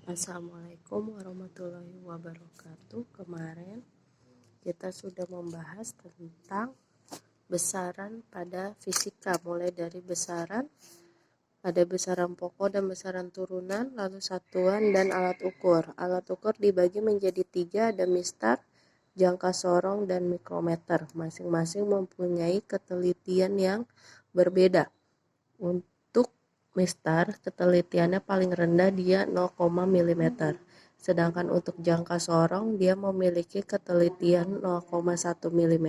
Assalamualaikum warahmatullahi wabarakatuh. Kemarin kita sudah membahas tentang besaran pada fisika, mulai dari besaran pokok dan besaran turunan, lalu satuan dan alat ukur. Alat ukur dibagi menjadi 3, ada mistar, jangka sorong, dan mikrometer. Masing-masing mempunyai ketelitian yang berbeda. Untuk mistar, ketelitiannya paling rendah dia 0, mm. Sedangkan untuk jangka sorong dia memiliki ketelitian 0,1 mm.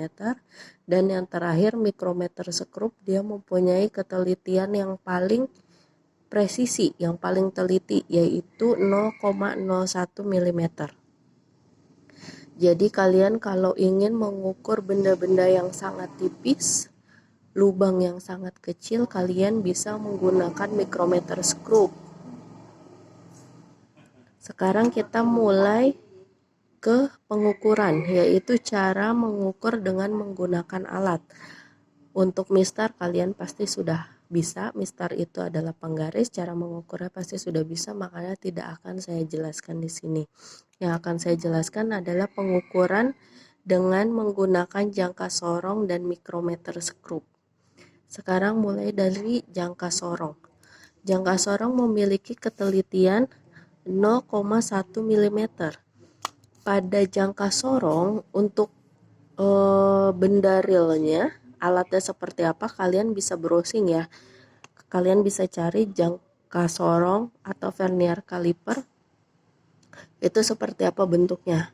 Dan yang terakhir mikrometer skrup, dia mempunyai ketelitian yang paling presisi, yang paling teliti, yaitu 0,01 mm. Jadi kalian kalau ingin mengukur benda-benda yang sangat tipis, lubang yang sangat kecil, kalian bisa menggunakan mikrometer skrup. Sekarang kita mulai ke pengukuran, yaitu cara mengukur dengan menggunakan alat. Untuk mistar kalian pasti sudah bisa, mistar itu adalah penggaris, cara mengukurnya pasti sudah bisa, makanya tidak akan saya jelaskan di sini. Yang akan saya jelaskan adalah pengukuran dengan menggunakan jangka sorong dan mikrometer skrup. Sekarang mulai dari jangka sorong. Jangka sorong memiliki ketelitian 0,1 mm. Pada jangka sorong, untuk benda realnya, alatnya seperti apa, kalian bisa browsing ya. Kalian bisa cari jangka sorong atau vernier caliper, itu seperti apa bentuknya.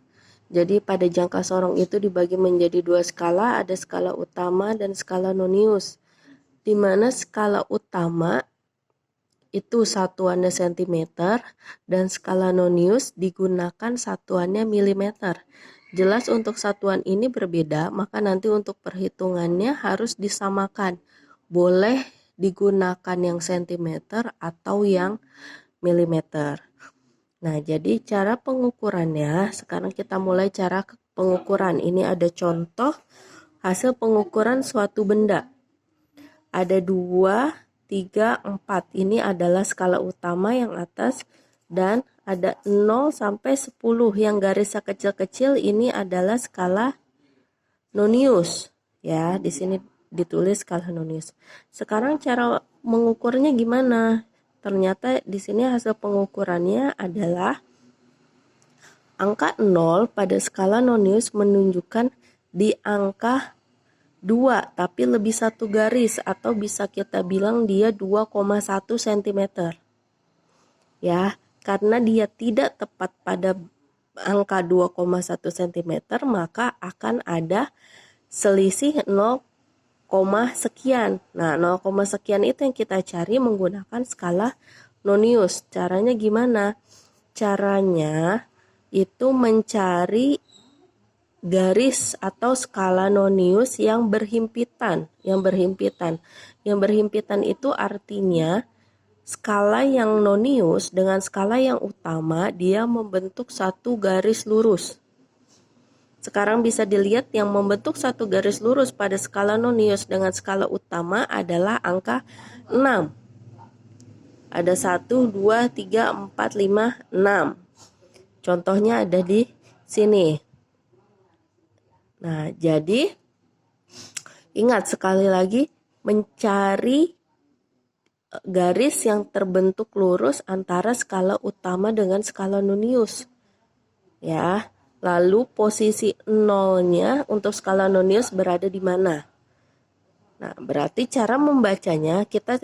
Jadi pada jangka sorong itu dibagi menjadi 2 skala, ada skala utama dan skala nonius. Di mana skala utama itu satuannya cm dan skala nonius digunakan satuannya milimeter. Jelas untuk satuan ini berbeda, maka nanti untuk perhitungannya harus disamakan. Boleh digunakan yang cm atau yang milimeter. Nah, jadi cara pengukurannya, sekarang kita mulai cara pengukuran. Ini ada contoh hasil pengukuran suatu benda. Ada 2, 3, 4. Ini adalah skala utama yang atas, dan ada 0 sampai 10 yang garisnya kecil-kecil, ini adalah skala nonius. Ya, di sini ditulis skala nonius. Sekarang cara mengukurnya gimana? Ternyata di sini hasil pengukurannya adalah angka 0 pada skala nonius menunjukkan di angka 2, tapi lebih 1 garis, atau bisa kita bilang dia 2,1 cm. Ya, karena dia tidak tepat pada angka 2,1 cm, maka akan ada selisih 0, sekian. Nah, 0, sekian itu yang kita cari menggunakan skala nonius. Caranya gimana? Caranya itu mencari garis atau skala nonius yang berhimpitan. Yang berhimpitan itu artinya skala yang nonius dengan skala yang utama dia membentuk satu garis lurus. Sekarang bisa dilihat yang membentuk satu garis lurus pada skala nonius dengan skala utama adalah angka 6. Ada 1, 2, 3, 4, 5, 6. Contohnya ada di sini. Nah, jadi ingat sekali lagi mencari garis yang terbentuk lurus antara skala utama dengan skala nonius. Ya, lalu posisi 0-nya untuk skala nonius berada di mana? Nah, berarti cara membacanya kita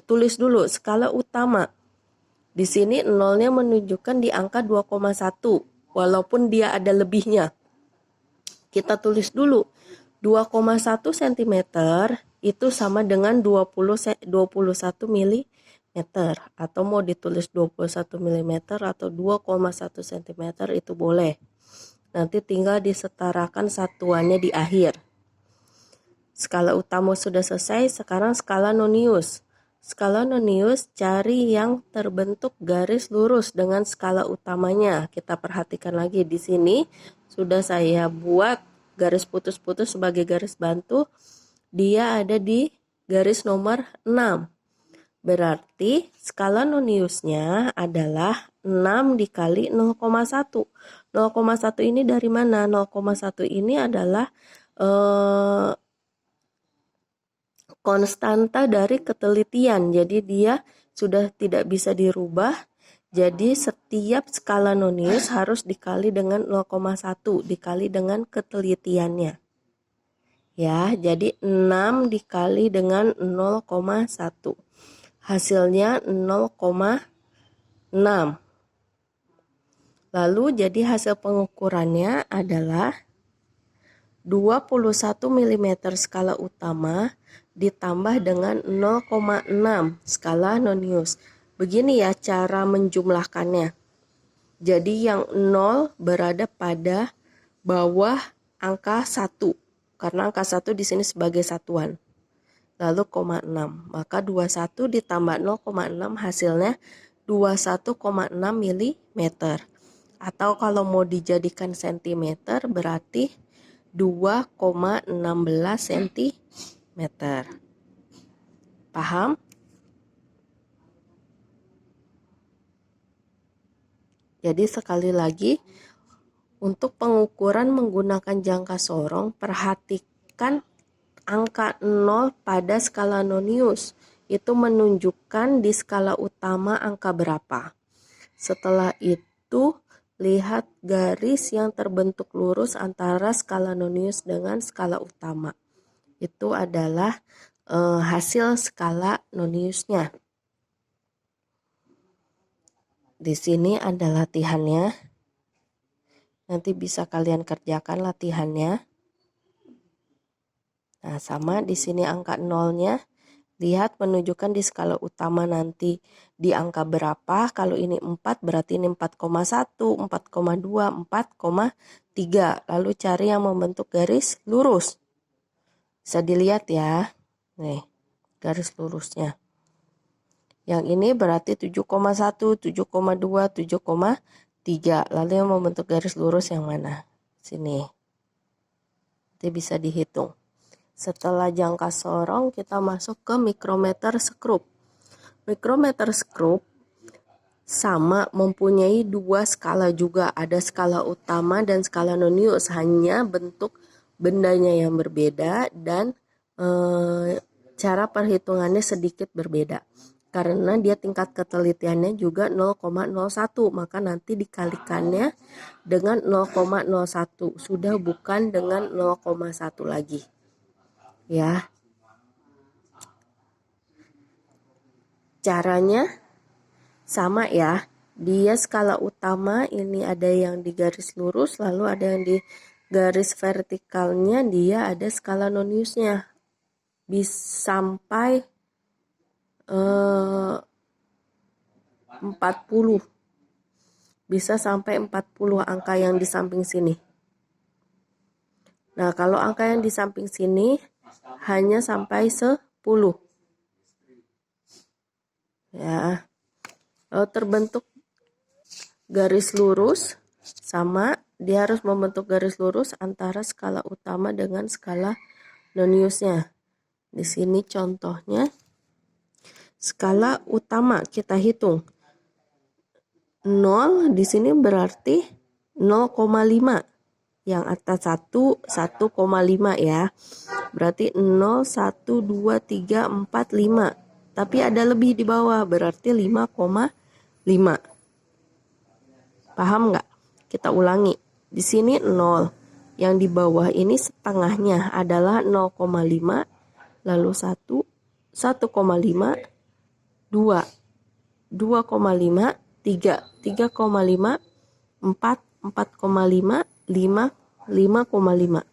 tulis dulu skala utama. Di sini 0-nya menunjukkan di angka 2,1 walaupun dia ada lebihnya. Kita tulis dulu 2,1 cm itu sama dengan 21 mm, atau mau ditulis 21 mm atau 2,1 cm itu boleh. Nanti tinggal disetarakan satuannya di akhir. Skala utama sudah selesai, sekarang skala nonius. Skala nonius cari yang terbentuk garis lurus dengan skala utamanya. Kita perhatikan lagi di sini sudah saya buat garis putus-putus sebagai garis bantu. Dia ada di garis nomor 6. Berarti skala noniusnya adalah 6 dikali 0,1. 0,1 ini dari mana? 0,1 ini adalah konstanta dari ketelitian. Jadi dia sudah tidak bisa dirubah. Jadi setiap skala nonius harus dikali dengan 0,1 dikali dengan ketelitiannya. Ya, jadi 6 dikali dengan 0,1. Hasilnya 0,6. Lalu jadi hasil pengukurannya adalah 21 mm skala utama ditambah dengan 0,6 skala nonius. Begini ya cara menjumlahkannya. Jadi yang 0 berada pada bawah angka 1. Karena angka 1 di sini sebagai satuan. Lalu 0,6. Maka 21 ditambah 0,6 hasilnya 21,6 mm. Atau kalau mau dijadikan sentimeter berarti 2,16 cm. Paham? Jadi sekali lagi, untuk pengukuran menggunakan jangka sorong, perhatikan angka 0 pada skala nonius. Itu menunjukkan di skala utama angka berapa. Setelah itu, lihat garis yang terbentuk lurus antara skala nonius dengan skala utama. Itu adalah hasil skala noniusnya. Di sini ada latihannya. Nanti bisa kalian kerjakan latihannya. Nah, sama di sini angka 0-nya. Lihat menunjukkan di skala utama nanti di angka berapa. Kalau ini 4 berarti ini 4,1, 4,2, 4,3. Lalu cari yang membentuk garis lurus. Bisa dilihat ya. Nih, garis lurusnya. Yang ini berarti 7,1, 7,2, 7,3. Lalu yang membentuk garis lurus yang mana? Sini. Nanti bisa dihitung. Setelah jangka sorong, kita masuk ke mikrometer skrup. Mikrometer skrup sama mempunyai dua skala juga. Ada skala utama dan skala nonius. Hanya bentuk bendanya yang berbeda dan cara perhitungannya sedikit berbeda. Karena dia tingkat ketelitiannya juga 0,01, maka nanti dikalikannya dengan 0,01. Sudah bukan dengan 0,1 lagi. Ya. Caranya sama ya. Dia skala utama ini ada yang di garis lurus, lalu ada yang di garis vertikalnya, dia ada skala noniusnya. Bisa sampai 40. Bisa sampai 40 angka yang di samping sini. Nah, kalau angka yang di samping sini hanya sampai 10. Ya. Lalu terbentuk garis lurus, sama dia harus membentuk garis lurus antara skala utama dengan skala noniusnya. Di sini contohnya skala utama kita hitung. 0 di sini berarti 0,5. Yang atas 1,5 ya. Berarti 0, 1, 2, 3, 4, 5. Tapi ada lebih di bawah, berarti 5,5. Paham nggak? Kita ulangi. Di sini 0. Yang di bawah ini setengahnya adalah 0,5. Lalu 1, 1,5, 2, 2,5, 3, 3,5, 4, 4,5, 5, 5,5.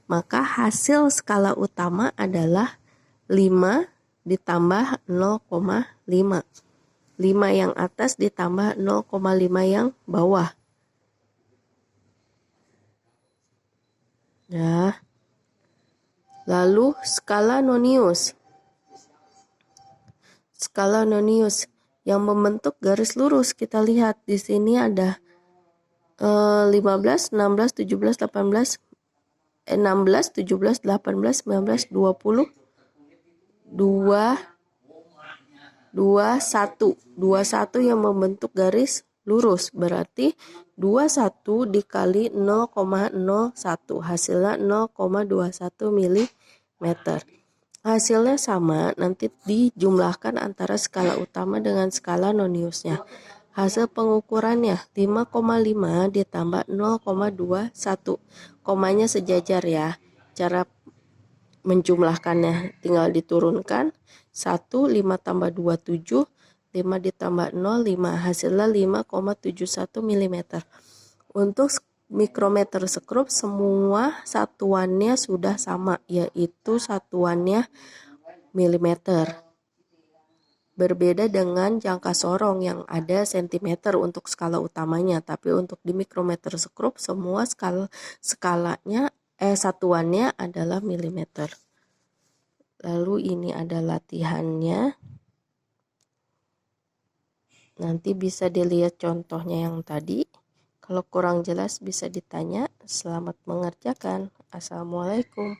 Maka hasil skala utama adalah 5 ditambah 0,5. 5 yang atas ditambah 0,5 yang bawah. Ya. Lalu skala nonius. Skala nonius yang membentuk garis lurus, kita lihat di sini ada 15, 16, 17, 18, 16, 17, 18, 19, 20, 2, 21 yang membentuk garis lurus, berarti 21 dikali 0,01 hasilnya 0,21 mm. Hasilnya sama, nanti dijumlahkan antara skala utama dengan skala noniusnya. Hasil pengukurannya 5,5 ditambah 0,21. Komanya sejajar ya. Cara menjumlahkannya tinggal diturunkan. 1, 5 tambah 2, 7. 5 ditambah 0, 5. Hasilnya 5,71 mm. Untuk mikrometer skrup semua satuannya sudah sama, yaitu satuannya milimeter. Berbeda dengan jangka sorong yang ada sentimeter untuk skala utamanya, tapi untuk di mikrometer skrup semua satuannya adalah milimeter. Lalu ini ada latihannya. Nanti bisa dilihat contohnya yang tadi. Kalau kurang jelas bisa ditanya. Selamat mengerjakan. Assalamualaikum.